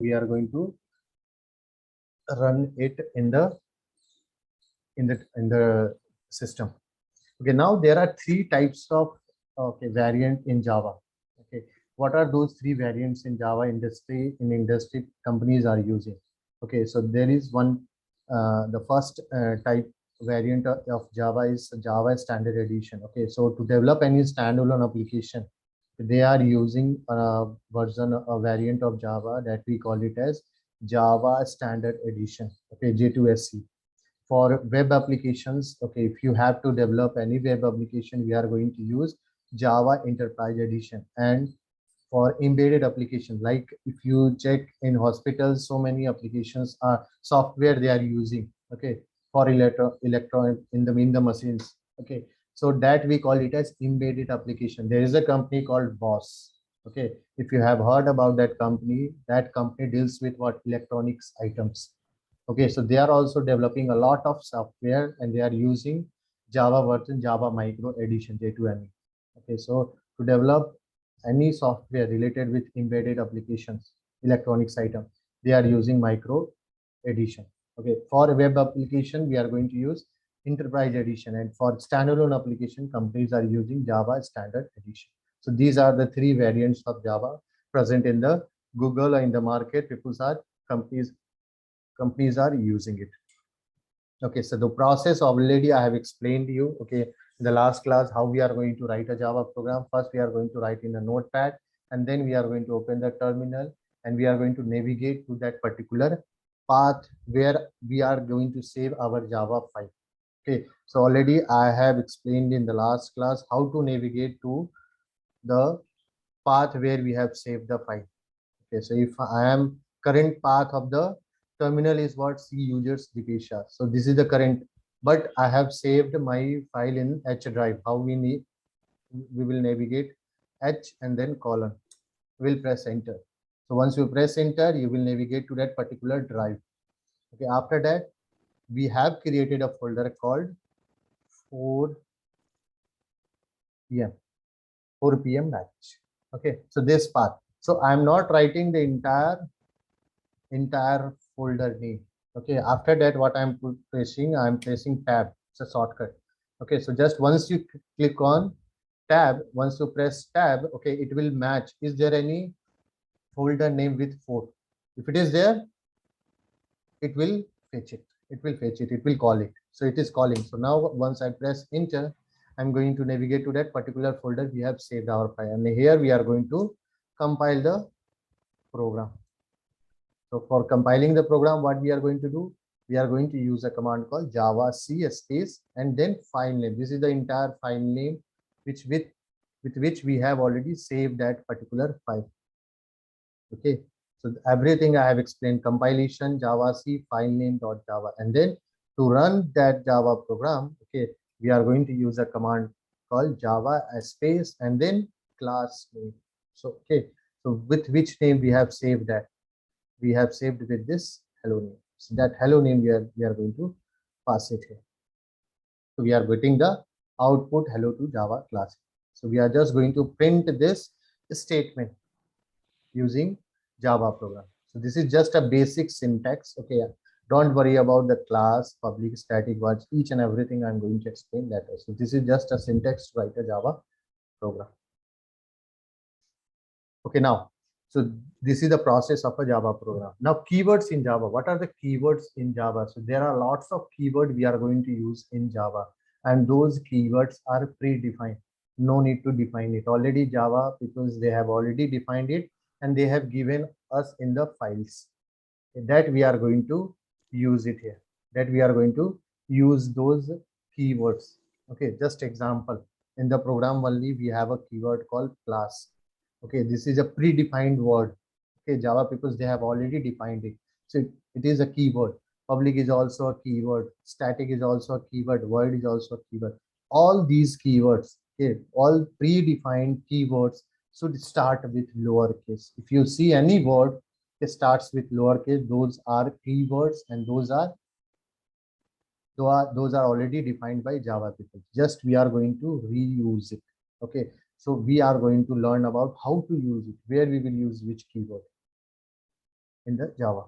we are going to run it in the system. Okay, now there are three types of variant in Java. Okay, what are those three variants in Java industry companies are using? Okay, so there is one, the first type variant of Java is Java Standard Edition. Okay, so to develop any standalone application, they are using a variant of Java that we call it as Java Standard Edition. Okay, J2SE. For web applications, okay, if you have to develop any web application, we are going to use Java Enterprise Edition. And for embedded application, like if you check in hospitals, so many applications are software they are using, okay, for electronic in the machines. Okay, so that we call it as embedded application. There is a company called Boss. Okay, if you have heard about that company deals with what electronics items. Okay, so they are also developing a lot of software and they are using Java version, Java Micro Edition, J2ME. Okay, so to develop any software related with embedded applications, electronics item, they are using Micro Edition. Okay, for web application, we are going to use Enterprise Edition, and for standalone application, companies are using Java Standard Edition. So these are the three variants of Java present in the Google or in the market. Companies companies are using it. Okay, so the process already I have explained to you. Okay, in the last class, how we are going to write a Java program. First, we are going to write in a notepad, and then we are going to open the terminal, and we are going to navigate to that particular path where we are going to save our Java file. Okay, so already I have explained in the last class how to navigate to the path where we have saved the file. Okay, so if I am current path of the terminal is what C users Dikesha. So this is the current, but I have saved my file in H drive. How we will navigate H and then colon. We'll press enter. So once you press enter, you will navigate to that particular drive. Okay, after that, we have created a folder called 4 p.m. 4 p.m. batch. Okay, so this path. So I'm not writing the entire folder name. Okay, after that, what I'm pressing tab. It's a shortcut. Okay, so just once you click on tab, once you press tab, okay, it will match. Is there any folder name with 4? If it is there, it will fetch it. It will call it. So it is calling. So now once I press enter, I'm going to navigate to that particular folder we have saved our file. And here we are going to compile the program. So for compiling the program, what we are going to do, we are going to use a command called javac space and then file name. This is the entire file name with which we have already saved that particular file. Okay, so everything I have explained: compilation, javac, file name .java, and then to run that Java program, okay, we are going to use a command called java space and then class name. So okay, so with which name we have saved that? We have saved with this hello name. So that hello name we are going to pass it here. So we are getting the output hello to Java class. So we are just going to print this statement using Java program. So this is just a basic syntax. Okay, don't worry about the class, public, static, words, each and everything I'm going to explain later. So this is just a syntax to write a Java program. Okay, now, so this is the process of a Java program. Now, keywords in Java. What are the keywords in Java? So there are lots of keywords we are going to use in Java, and those keywords are predefined. No need to define it. Already Java, because they have already defined it and they have given us in the files that we are going to use it here. That we are going to use those keywords. Okay, just example. In the program only, we have a keyword called class. Okay, this is a predefined word. Okay, Java people, they have already defined it. So it is a keyword. Public is also a keyword. Static is also a keyword. Void is also a keyword. All these keywords, okay, all predefined keywords should start with lowercase. If you see any word, it starts with lowercase. Those are keywords, and those are already defined by Java people. Just we are going to reuse it. Okay, so we are going to learn about how to use it, where we will use which keyword. in the Java.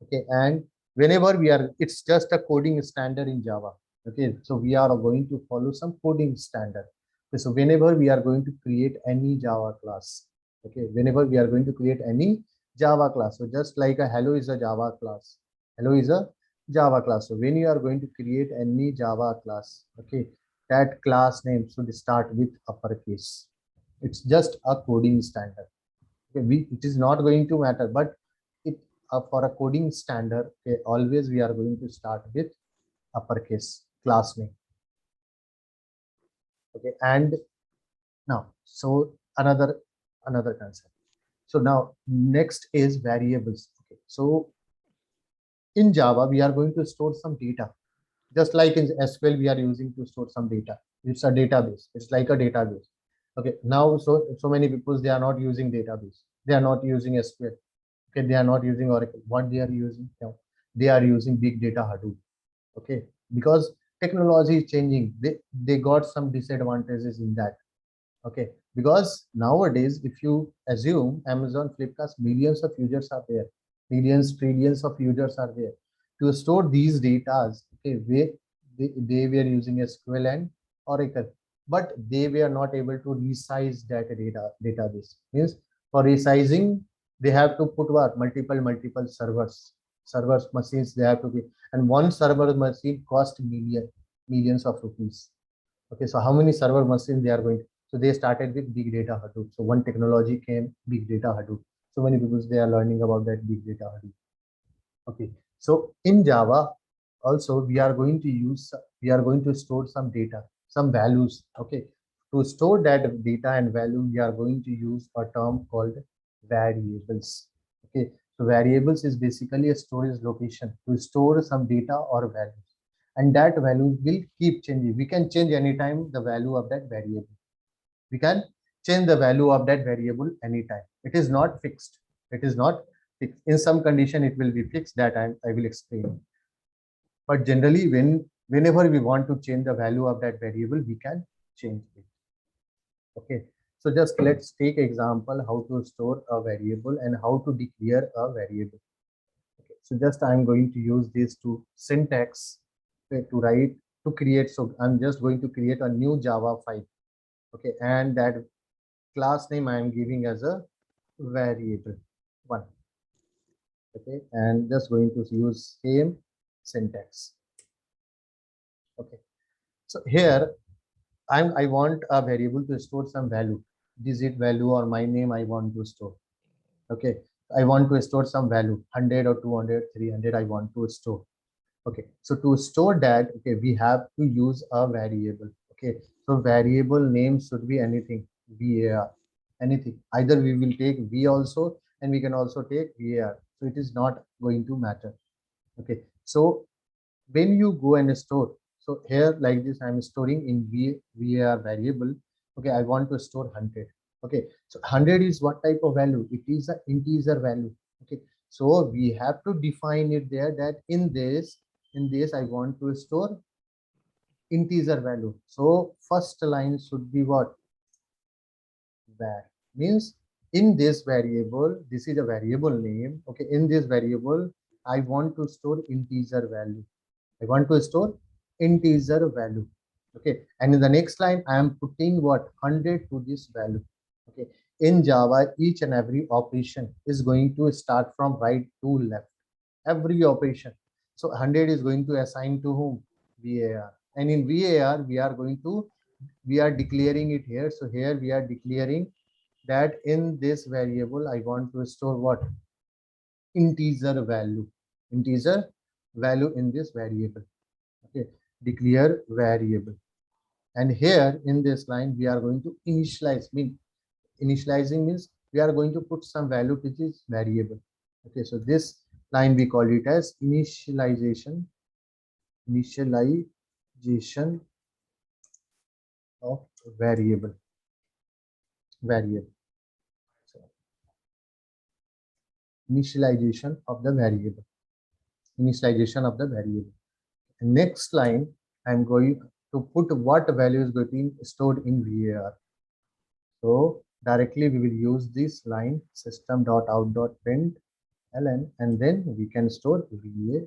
Okay, and whenever we are, it's just a coding standard in Java. Okay, so we are going to follow some coding standard. Okay, so whenever we are going to create any Java class, okay, whenever we are going to create any Java class, so just like a hello is a Java class, hello is a Java class. So when you are going to create any Java class, okay, that class name should start with uppercase. It's just a coding standard. Okay, it is not going to matter, but it for a coding standard, okay, always we are going to start with uppercase class name. Okay, and now so another concept. So now next is variables. Okay, so in Java we are going to store some data, just like in SQL we are using to store some data. It's a database. It's like a database. Okay, now so many people, they are not using database. They are not using SQL. Okay, they are not using Oracle. What they are using now? They are using big data Hadoop. Okay, because technology is changing. They got some disadvantages in that. Okay, because nowadays if you assume Amazon, Flipkart, millions of users are there, millions, trillions of users are there. To store these data, okay, they were using SQL and Oracle, but they were not able to resize that database. Means for resizing, they have to put what? Multiple servers machines they have to be, and one server machine cost millions of rupees. Okay, so how many server machines they are going to? So they started with big data Hadoop. So one technology came, big data Hadoop. So many people, they are learning about that big data Hadoop. Okay, so in Java also we are going to store some data, some values. Okay, to store that data and value, we are going to use a term called variables. Okay, so variables is basically a storage location to store some data or values, and that value will keep changing. We can change anytime the value of that variable. We can change the value of that variable anytime. It is not fixed. It is not fixed. In some condition it will be fixed, that I will explain. But generally whenever we want to change the value of that variable, we can change it. Okay, so just let's take example how to store a variable and how to declare a variable. Okay, so just I'm going to use these two syntax, okay, to write, to create. So I'm just going to create a new Java file. Okay, and that class name I am giving as a variable one. Okay, and just going to use same syntax. Okay, so here I want a variable to store some value, digit value or my name I want to store. Okay, I want to store some value, 100 or 200, 300 I want to store. Okay, so to store that, okay, we have to use a variable. Okay, so variable name should be anything, var, anything. Either we will take v also, and we can also take var. So it is not going to matter. Okay, so when you go and store, so here like this I'm storing in var variable. Okay, I want to store 100. Okay, so 100 is what type of value? It is an integer value. Okay, so we have to define it there, that in this I want to store integer value. So first line should be what? Var. Means in this variable, this is a variable name. Okay, in this variable I want to store integer value. I want to store integer value. Okay, and in the next line I am putting what? 100 to this value. Okay, in Java each and every operation is going to start from right to left, every operation. So 100 is going to assign to whom? VAR. And in VAR we are going to, we are declaring it here. So here we are declaring that in this variable I want to store what? Integer value. Integer value in this variable. Okay, declare variable. And here in this line we are going to initialize. Initializing means we are going to put some value which is variable. Okay, so this line we call it as initialization of variable. So initialization of the variable. Next line I'm going to put what value is going to be stored in var. So directly we will use this line system.out.print ln, and then we can store var.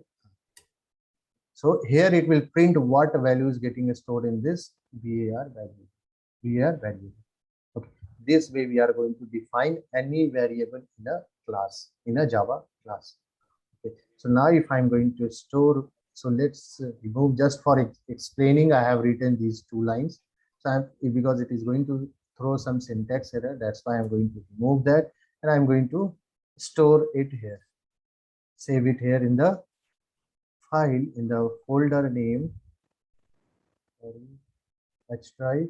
So here it will print what value is getting stored in this var value. var value. Okay. This way we are going to define any variable in a class, in a Java class. Okay. So now if I'm going to store, so let's remove, just for explaining, I have written these two lines. So because it is going to throw some syntax error, that's why I'm going to remove that, and I'm going to store it here, save it here in the file, in the folder name, H drive.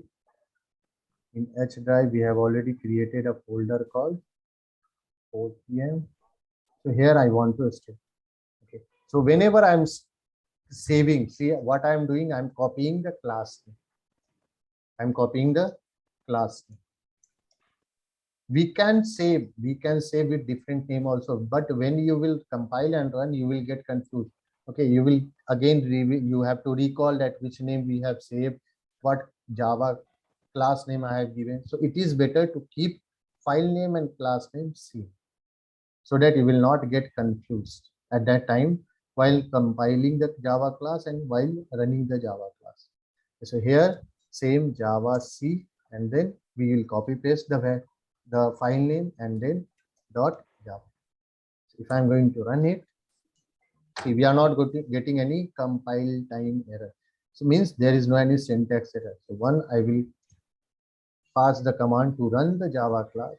In H drive, we have already created a folder called OPM. So here I want to store. Okay. So whenever I'm saving, see what I'm doing, I'm copying the class name. I'm copying the class name. We can save with different name also, but when you will compile and run, you will get confused. Okay, you will again you have to recall that which name we have saved, what Java class name I have given. So it is better to keep file name and class name same, so that you will not get confused at that time while compiling the Java class and while running the Java class. So here same Java C, and then we will copy paste the file name and then dot Java. So if I'm going to run it, see, we are not getting any compile time error. So means there is no any syntax error. So one, I will pass the command to run the Java class,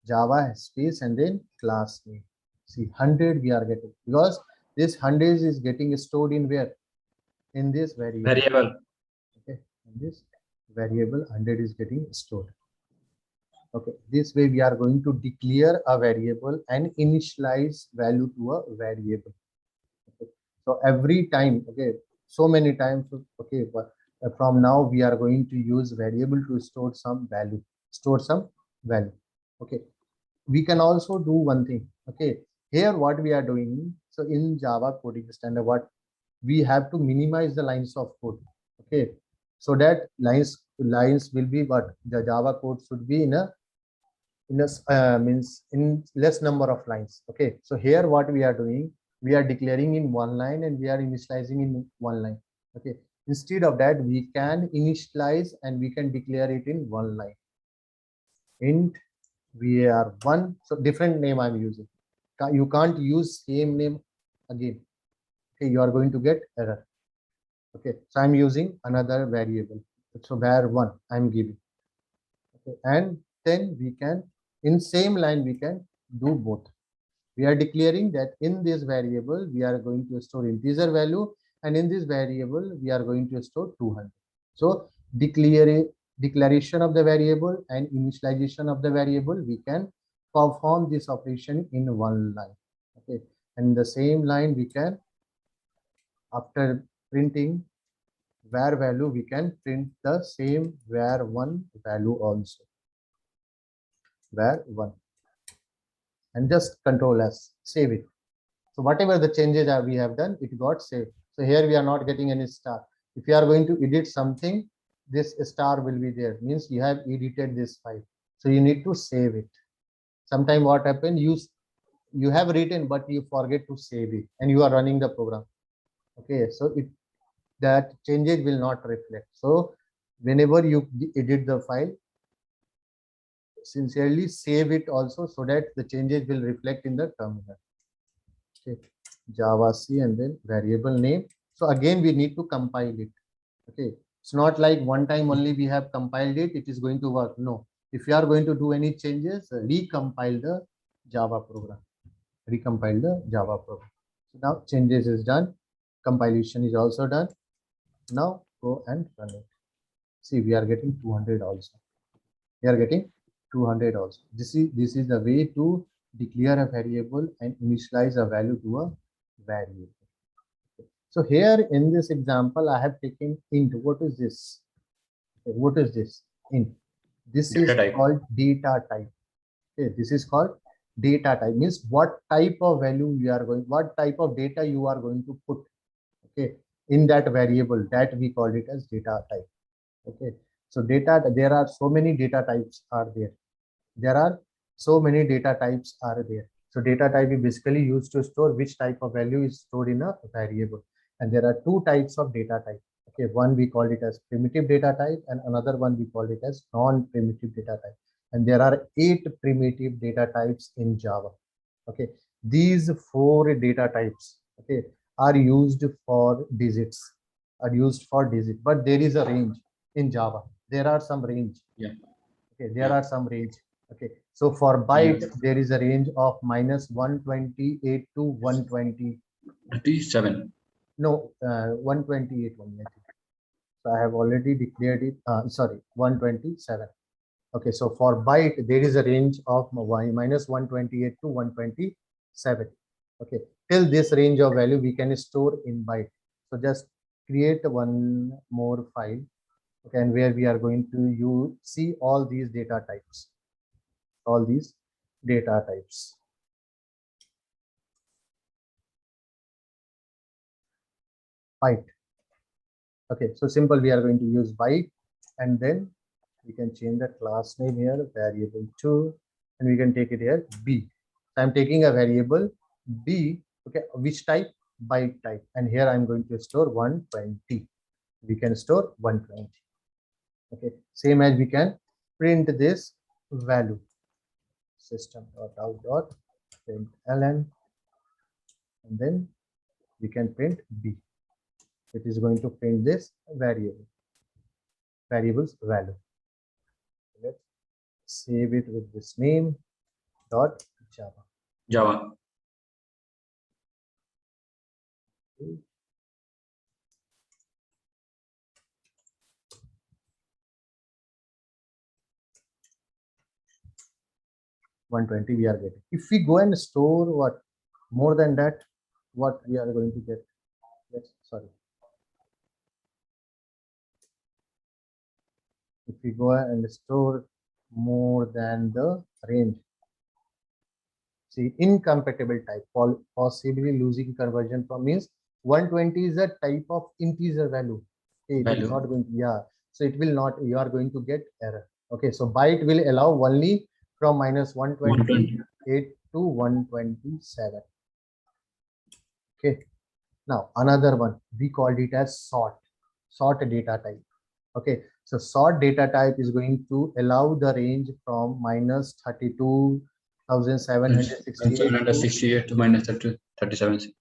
Java space, and then class name. See, 100 we are getting, because this 100 is getting stored in where? In this variable. Okay, in this variable 100 is getting stored. Okay, this way we are going to declare a variable and initialize value to a variable. Okay. So every time, okay, so many times, okay, but from now we are going to use variable to store some value, Okay, we can also do one thing. Okay, here what we are doing, so in Java coding standard, what we have to minimize the lines of code. Okay, so that lines will be what the Java code should be in a means in less number of lines. Okay, so here what we are doing, we are declaring in one line and we are initializing in one line. Okay, instead of that, we can initialize and we can declare it in one line. Int var1, so different name I'm using. You can't use same name again. Okay, you are going to get error. Okay, so I'm using another variable. So var1 I'm giving. Okay, and then we can, in same line, we can do both. We are declaring that in this variable we are going to store integer value, and in this variable we are going to store 200. So declaration of the variable and initialization of the variable, we can perform this operation in one line. Okay, and the same line we can, after printing var value, we can print the same var1 value also, var1, and just control S, save it. So whatever the changes that we have done, it got saved. So here we are not getting any star. If you are going to edit something, this star will be there, means you have edited this file. So you need to save it. Sometime what happened, you have written but you forget to save it and you are running the program. Okay, so that changes will not reflect. So whenever you edit the file, sincerely save it also, so that the changes will reflect in the terminal. Okay, Java C and then variable name. So again we need to compile it. Okay, it's not like one time only we have compiled it, it is going to work. No, if you are going to do any changes, recompile the Java program. So now changes is done, compilation is also done. Now go and run it. See, we are getting 200 also. We are getting 200 also. This is the way to declare a variable and initialize a value to a variable. So here in this example, I have taken int. What is this? What is this? Int. This data is type. Called data type. Okay, this is called data type. Means what type of value you are going, what type of data you are going to put. Okay, in that variable, that we call it as data type. Okay, so there are so many data types are there. So So data type is basically used to store which type of value is stored in a variable. And there are two types of data type. Okay, one we call it as primitive data type and another one we call it as non-primitive data type. And there are 8 primitive data types in Java. Okay, these 4 data types, okay, are used for digits, but there is a range in Java. There are some range. Yeah. Okay, there are some range. Okay, so for byte, Yes. there is a range of -128 to 120. 27. No, 128 only, I think. So I have already declared it. Sorry, 127. Okay, so for byte, there is a range of -128 to 127. Okay, till this range of value we can store in byte. So just create one more file. Okay, and where we are going to see all these data types. All these data types. Byte. Okay, so simple, we are going to use byte, and then we can change the class name here, variable2, and we can take it here b. So I'm taking a variable b, okay, which type? Byte type, and here I'm going to store 120. We can store 120. Okay, same as we can print this value, system.out.println, and then we can print b. It is going to print this variable's value. Let's save it with this name .java. Java. Okay. 120 we are getting. If we go and store what more than that, what we are going to get? Yes, sorry. If we go and store more than the range, see, incompatible type, possibly losing conversion from means 120 is a type of integer value. Okay, it is not going to, yeah. So it will not, you are going to get error. Okay, so byte will allow only from -128 to 127. Okay, now another one, we called it as sort data type. Okay, so sort data type is going to allow the range from -32,768 to -37.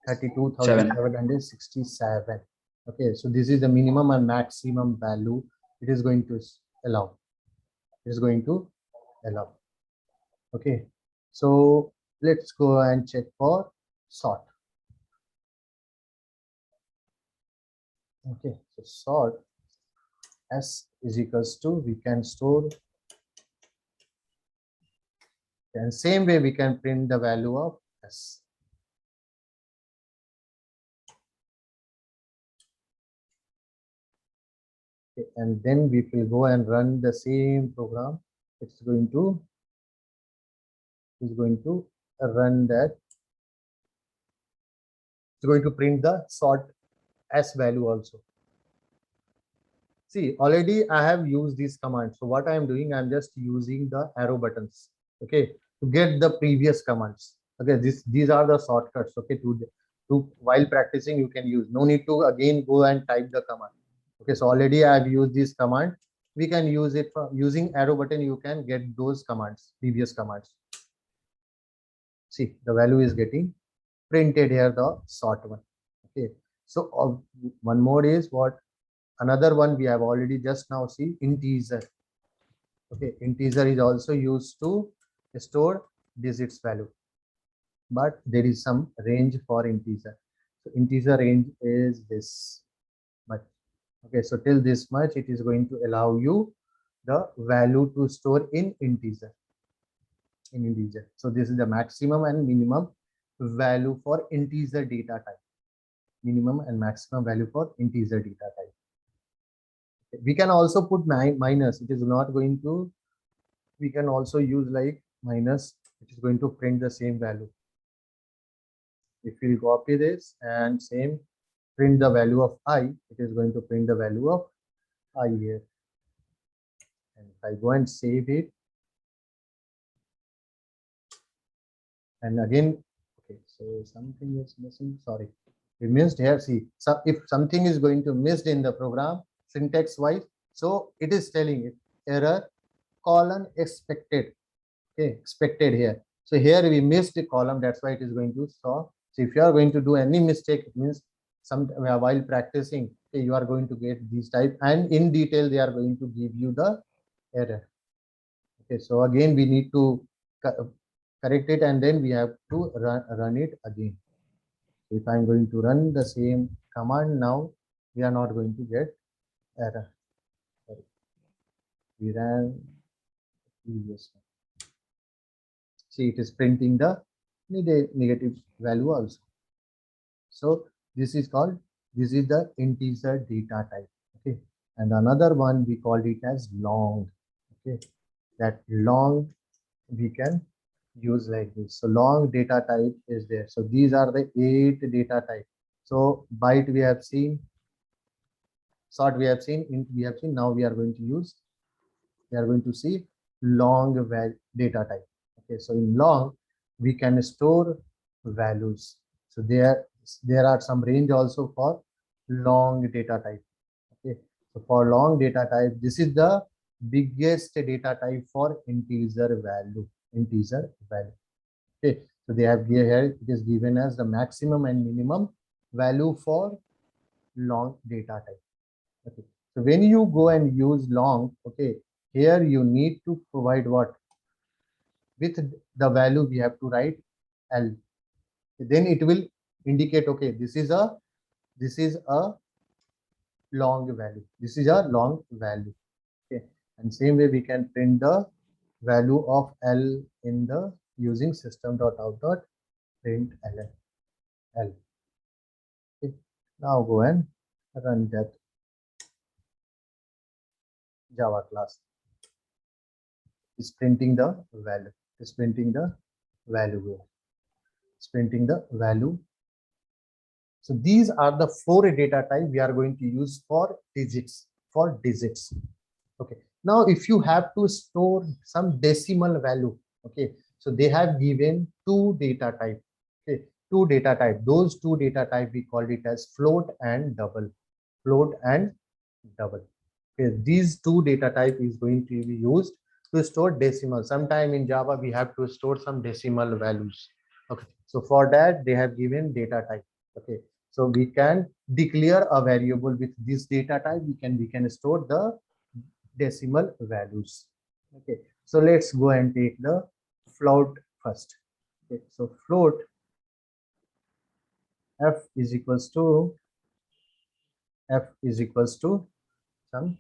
32,767. Okay, so this is the minimum and maximum value it is going to allow. It is going to allow. Okay, so let's go and check for sort. Okay, so sort s is equals to, we can store, and same way we can print the value of s. Okay, and then we will go and run the same program. It's going to run that. It's going to print the sort s value also. See, already I have used these commands. So what I am doing, I'm just using the arrow buttons, okay, to get the previous commands. Okay, these are the shortcuts. Okay, to while practicing you can use. No need to again go and type the command. Okay, so already I have used this command. We can use it for using arrow button. You can get those commands, previous commands. See, the value is getting printed here, the sort one. Okay, so one more is what? Another one we have already just now see, integer. Okay, integer is also used to store digits value, but there is some range for integer. So integer range is this much. Okay, so till this much it is going to allow you the value to store in integer. So this is the maximum and minimum value for integer data type. Minimum and maximum value for integer data type. We can also put minus. It is not going to, we can also use like minus, which is going to print the same value. If we copy this and same print the value of I, it is going to print the value of I here. And if I go and save it, And again, okay, so something is missing. Sorry, we missed here. See, so if something is going to missed in the program syntax wise, so it is telling it error colon expected. Okay, expected here. So here we missed a column. That's why it is going to stop. So if you are going to do any mistake, it means some while practicing, okay, you are going to get these type, and in detail they are going to give you the error. Okay, so again we need to correct it, and then we have to run it again. If I'm going to run the same command now, we are not going to get error. Sorry. We ran previous one. See, it is printing the negative value also. So this is called, this is the integer data type. Okay, and another one we called it as long. Okay, that long we can use like this. So long data type is there. So these are the 8 data type. So byte we have seen, sort we have seen, int we have seen. Now we are going to use, we are going to see long data type. Okay, so in long we can store values. So there are some range also for long data type. Okay, so for long data type, this is the biggest data type for integer value. Integer value. Okay, so they have here, it is given as the maximum and minimum value for long data type. Okay, so when you go and use long, okay, here you need to provide what? With the value we have to write L. Then it will indicate, okay, this is a long value. This is a long value. Okay, and same way we can print the value of L in the using system.out.println L. Okay, now go and run that Java class. Is printing the value. Is printing the value here. It's printing the value. So these are the 4 data type we are going to use for digits. For digits. Okay. Now, if you have to store some decimal value, okay, so they have given 2 data type. Okay, 2 data type. Those 2 data type we called it as float and double. Float and double. Okay, these 2 data type is going to be used to store decimal. Sometime in Java we have to store some decimal values. Okay, so for that they have given data type. Okay, so we can declare a variable with this data type. We can store the decimal values. Okay, so let's go and take the float first. Okay, so float f is equals to some.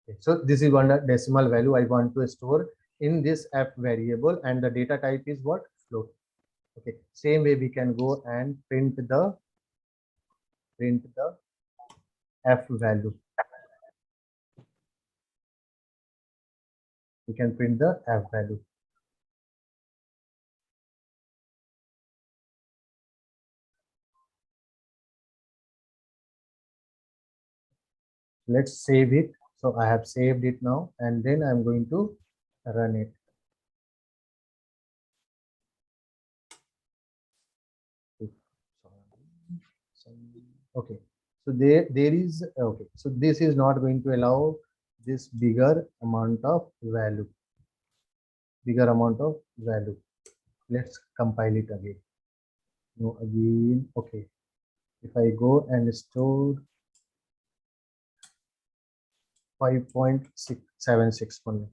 Okay, so this is one decimal value I want to store in this f variable, and the data type is what? Float. Okay, same way we can go and print the f value. We can print the f value. Let's save it. So I have saved it now, and then I'm going to run it. Okay, so there is, okay, so this is not going to allow this bigger amount of value. Let's compile it again. No, again. Okay, if I go and store 5.676 only.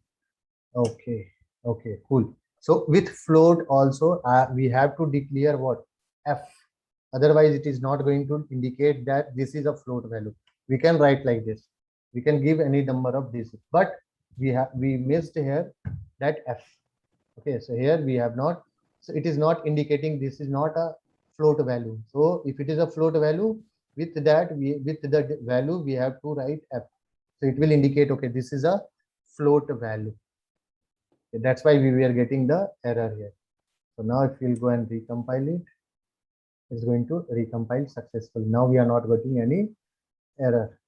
Okay, okay, cool. So with float also we have to declare what? F. Otherwise it is not going to indicate that this is a float value. We can write like this. We can give any number of this, but we missed here that F. Okay, so here we have not, so it is not indicating this is not a float value. So if it is a float value, with that with the value we have to write F. So it will indicate, okay, this is a float value. Okay, that's why we were getting the error here. So now if we'll go and recompile it, it's going to recompile successfully. Now we are not getting any error.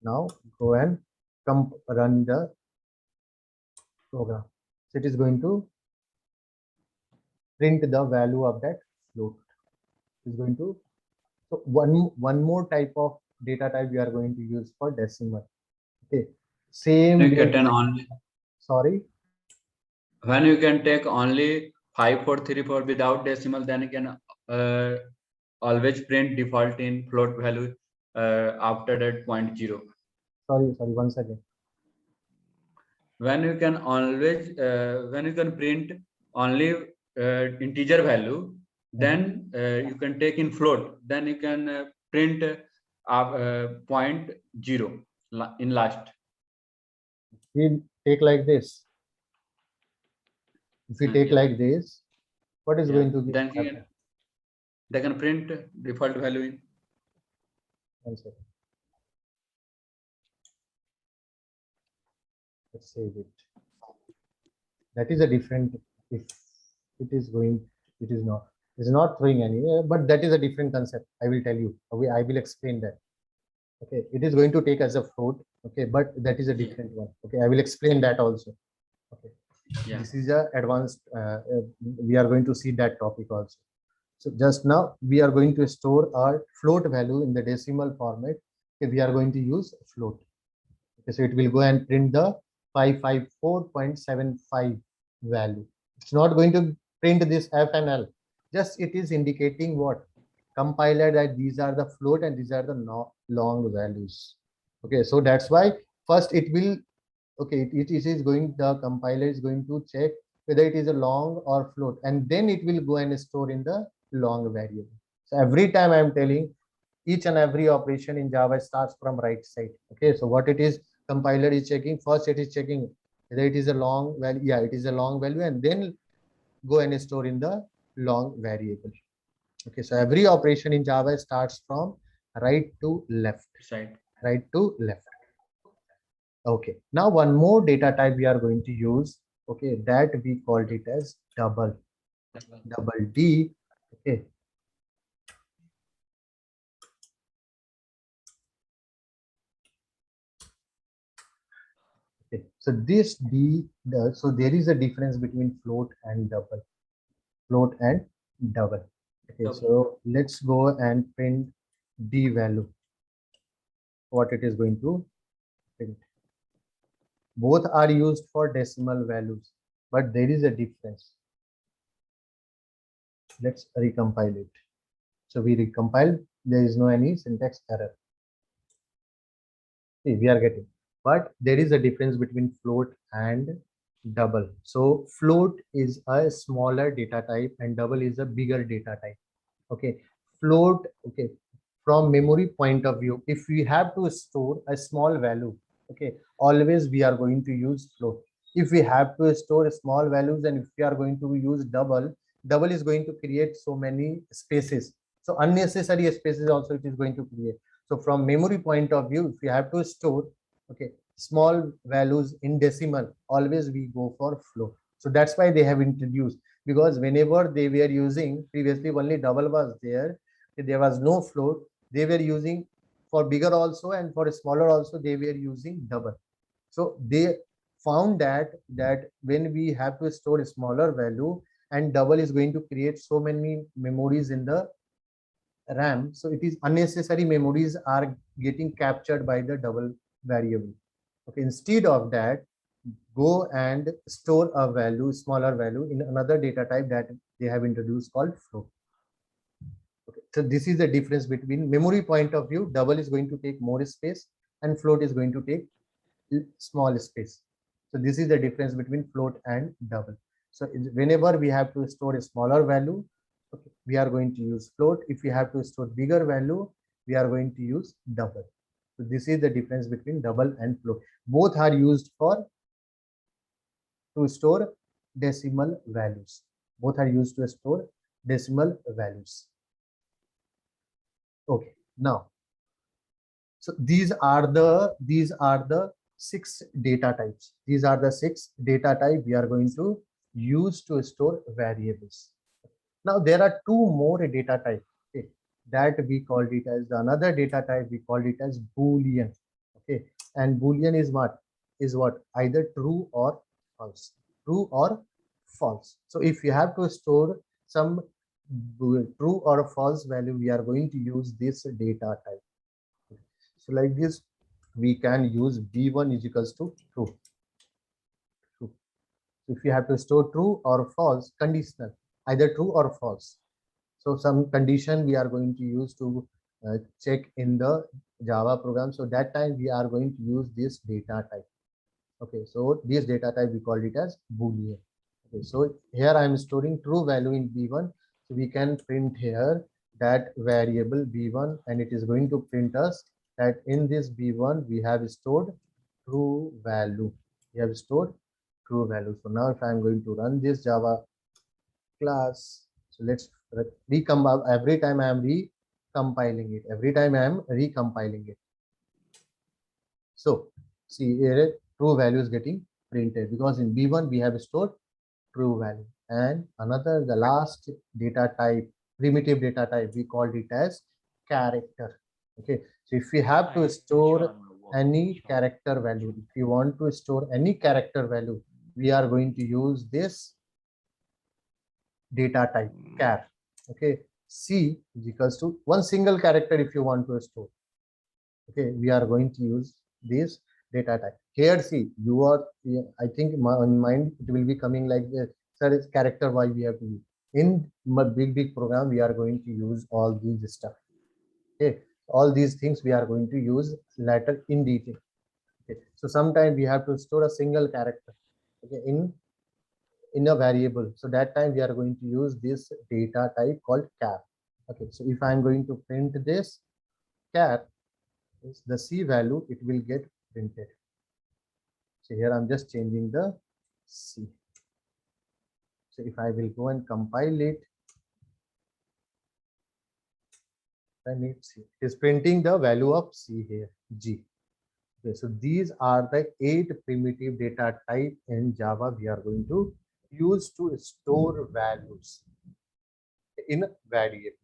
Now go and run the program. So it is going to print the value of that float. It is going to, so one more type of data type we are going to use for decimal. Okay, same You way. can only Sorry. when you can take only 5434 without decimal, then you can always print default in float value after that 0.0. Sorry, once again. When you can always when you can print only integer value, then you can take in float, then you can print 0.0 in last. We take like this. If we take Yeah. like this, what is Yeah. going to be Then happen? they can print default value in. One second. Let's save it. That is a different, if it is going, it is not. It's not throwing any, but that is a different concept. I will tell you. I will explain that. Okay, it is going to take as a float. Okay, but that is a different one. Okay, I will explain that also. Okay, Yeah. this is a advanced. We are going to see that topic also. So just now we are going to store our float value in the decimal format. Okay, we are going to use float. Okay, so it will go and print the 554.75 value. It's not going to print this F and L. Just it is indicating what? Compiler that these are the float and these are the long values. Okay, so that's why first it will, okay, it is going, the compiler is going to check whether it is a long or float, and then it will go and store in the long variable. So every time I am telling, each and every operation in Java starts from right side. Okay, so what it is, compiler is checking, first it is checking whether it is a long value. Yeah, it is a long value, and then go and store in the long variable. Okay, so every operation in Java starts from right to left. Side. Right to left. Okay, now one more data type we are going to use. Okay, that we called it as double D. Okay, okay, so this D, so there is a difference between float and double. Float and double. Okay, so let's go and print D value. What it is going to print. Both are used for decimal values, but there is a difference. Let's recompile it. So we recompile, there is no any syntax error. See, we are getting, but there is a difference between float and double. So float is a smaller data type and double is a bigger data type. Okay, float, okay, from memory point of view, if we have to store a small value, okay, always we are going to use float. If we have to store small values and if we are going to use double is going to create so many spaces. So unnecessary spaces also it is going to create. So from memory point of view, if we have to store, okay, small values in decimal, always we go for float. So that's why they have introduced, because whenever they were using previously only double was there was no float, they were using for bigger also and for smaller also they were using double. So they found that when we have to store a smaller value and double is going to create so many memories in the RAM, so it is unnecessary memories are getting captured by the double variable. Okay, instead of that, go and store a value, smaller value in another data type that they have introduced called float. Okay, so this is the difference between memory point of view, double is going to take more space and float is going to take small space. So this is the difference between float and double. So whenever we have to store a smaller value, okay, we are going to use float. If we have to store bigger value, we are going to use double. So this is the difference between double and float. Both are used for to store decimal values. Both are used to store decimal values. Okay, now, so these are the 6 data types. These are the 6 data type we are going to use to store variables. Now there are 2 more data type, okay, that we called it as another data type. We called it as Boolean. Okay, and Boolean is what? Either true or false. true or false. So if you have to store some true or false value, we are going to use this data type. So like this, we can use b1 is equals to true. If you have to store true or false, conditional, either true or false. So some condition we are going to use to check in the Java program. So that time we are going to use this data type. Okay, so this data type we called it as Boolean. Okay, so here I am storing true value in B1. So we can print here that variable B1, and it is going to print us that in this B1 we have stored true value. We have stored true value. So now if I am going to run this Java class, so let's recompile. Every time I am recompiling it. Every time I am recompiling it. So see here true value is getting printed because in B1 we have stored true value. And another, the last data type, primitive data type, we called it as character. Okay, so if we have to store any character value, if you want to store any character value, we are going to use this data type char. Okay, C is equals to one single character if you want to store. Okay, we are going to use this data type. Here, see, you are, I think in mind, it will be coming like this. Sir, it's character why we have to use. In my big program, we are going to use all these stuff. Okay, all these things we are going to use later in detail. Okay, so sometimes we have to store a single character. Okay, in a variable. So that time we are going to use this data type called char. Okay, so if I'm going to print this char, the C value, it will get printed. So here I'm just changing the C. So if I will go and compile it, then it is printing the value of C here, G. Okay, so these are the 8 primitive data type in Java we are going to use to store values in variable.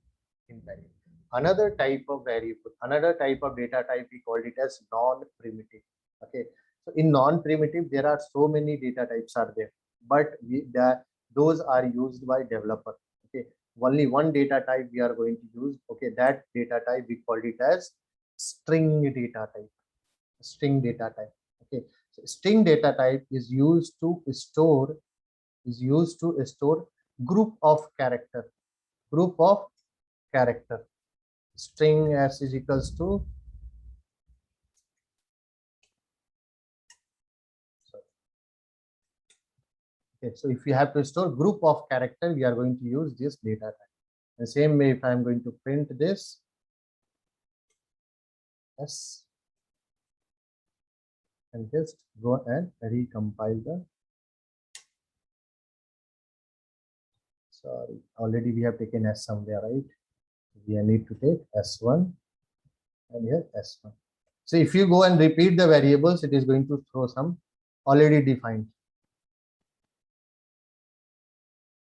Another type of variable, another type of data type, we called it as non-primitive. Okay, so in non-primitive there are so many data types are there, but those are used by developer. Okay, only one data type we are going to use. Okay, that data type we called it as string data type. String data type. Okay, so string data type is used to store group of character. String s is equals to okay, so if you have to store group of character, we are going to use this data type. The same way, if I am going to print this s and just go and recompile the, sorry, already we have taken s somewhere, right? We need to take s1 and here s1. So if you go and repeat the variables, it is going to throw some already defined.